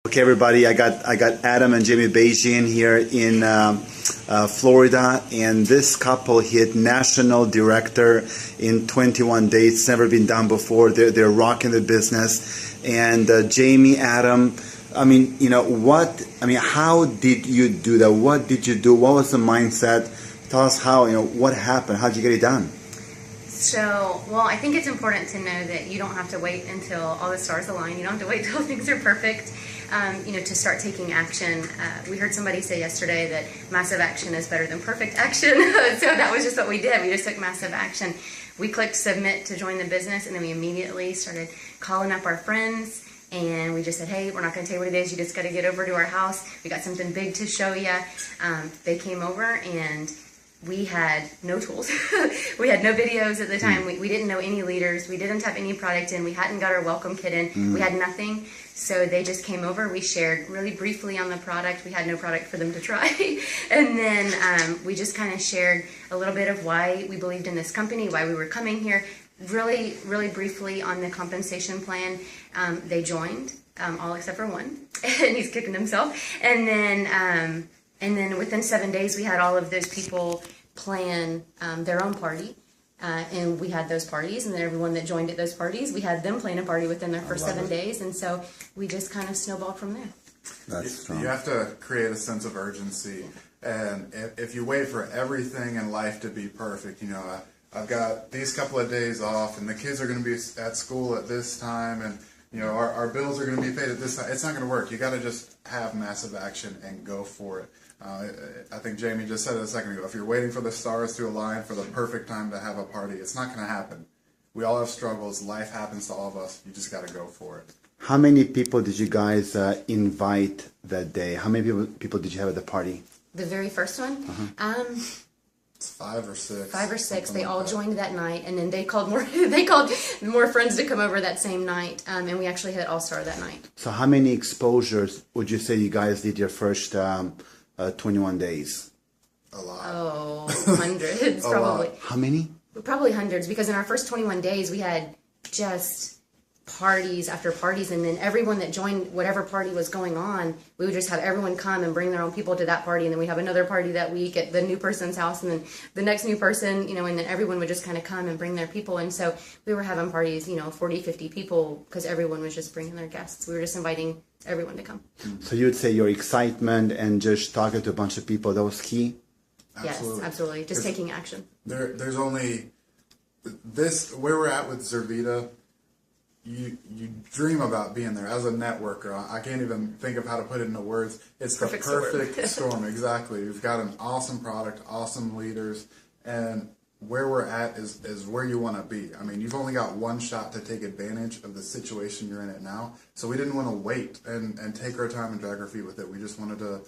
Okay, everybody, I got Adam and Jamie Beijing here in Florida, and this couple hit national director in 21 days. It's never been done before. They're rocking the business. And Jamie, Adam, how did you do that? What did you do? What was the mindset? Tell us how, what happened? How did you get it done? So, I think it's important to know that you don't have to wait until all the stars align. You don't have to wait until things are perfect, to start taking action. We heard somebody say yesterday that massive action is better than perfect action. So that was just what we did. We just took massive action. We clicked submit to join the business, and then we immediately started calling up our friends. And we just said, hey, we're not going to tell you what it is. You just got to get over to our house. We got something big to show you. They came over, and we had no tools. We had no videos at the time. We didn't know any leaders. We didn't have any product in. We hadn't got our welcome kit in. We had nothing. So they just came over. We shared really briefly on the product. We had no product for them to try. And then we just kind of shared a little bit of why we believed in this company, why we were coming here. Really, really briefly on the compensation plan. They joined, all except for one. And he's kicking himself. And then within 7 days, we had all of those people plan their own party. And we had those parties, and then everyone that joined at those parties, we had them plan a party within their first 7 days. And so we just kind of snowballed from there. That's strong. You have to create a sense of urgency. And if you wait for everything in life to be perfect, I've got these couple of days off, and the kids are going to be at school at this time, and our bills are going to be paid at this time. It's not going to work. You got to just have massive action and go for it. I think Jamie just said it a second ago. If you're waiting for the stars to align for the perfect time to have a party, it's not going to happen. We all have struggles. Life happens to all of us. You just got to go for it. How many people did you guys invite that day? How many people did you have at the party? The very first one? It's 5 or 6. 5 or 6. They all joined that night, and then they called more more friends to come over that same night, and we actually hit All-Star that night. So how many exposures would you say you guys did your first 21 days? A lot. Oh, hundreds probably. How many? Probably hundreds, because in our first 21 days, we had just parties after parties, and then everyone that joined whatever party was going on, we would just have everyone come and bring their own people to that party, and then we'd have another party that week at the new person's house, and then the next new person, and then everyone would just kind of come and bring their people. And so we were having parties, 40, 50 people, because everyone was just bringing their guests. We were just inviting everyone to come. So you would say your excitement and just talking to a bunch of people, that was key? Absolutely. Yes, absolutely. Just taking action. There's only this, where we're at with Zurvita. You dream about being there as a networker. I can't even think of how to put it into words. It's the perfect storm. Exactly. We've got an awesome product, awesome leaders, and where we're at is where you want to be. I mean, you've only got one shot to take advantage of the situation you're in it now. So we didn't want to wait and take our time and drag our feet with it. We just wanted to,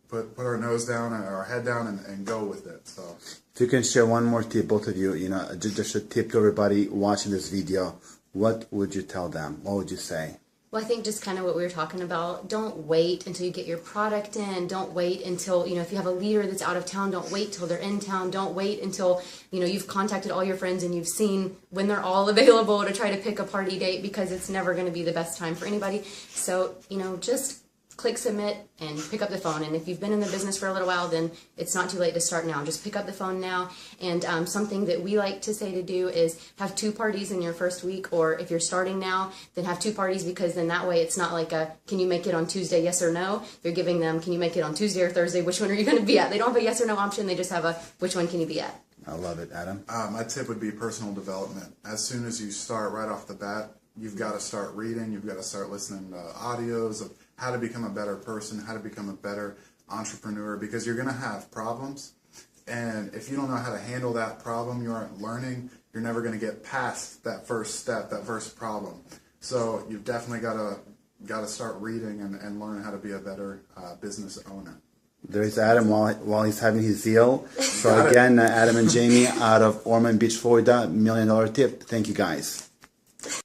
put our nose down and our head down and go with it. So if you can share one more tip, both of you, just a tip to everybody watching this video. What would you tell them? What would you say? Well, I think just kind of what we were talking about. Don't wait until you get your product in. Don't wait until, if you have a leader that's out of town, don't wait till they're in town. Don't wait until, you've contacted all your friends and you've seen when they're all available to try to pick a party date, because it's never going to be the best time for anybody. So, just click submit and pick up the phone. And if you've been in the business for a little while, then it's not too late to start now. Just pick up the phone now. And something that we like to say to do is have 2 parties in your first week, or if you're starting now, then have 2 parties, because then that way it's not like can you make it on Tuesday, yes or no? You're giving them, can you make it on Tuesday or Thursday? Which one are you going to be at? They don't have a yes or no option. They just have a which one can you be at? I love it. Adam? My tip would be personal development. As soon as you start right off the bat, you've got to start reading. You've got to start listening to audios of how to become a better person, how to become a better entrepreneur, because you're going to have problems. And if you don't know how to handle that problem you aren't learning, you're never going to get past that first step, that first problem. So you've definitely got to start reading and learn how to be a better business owner. There's Adam while he's having his zeal. So again, Adam and Jamie out of Ormond Beach, Florida, $1 million tip. Thank you, guys.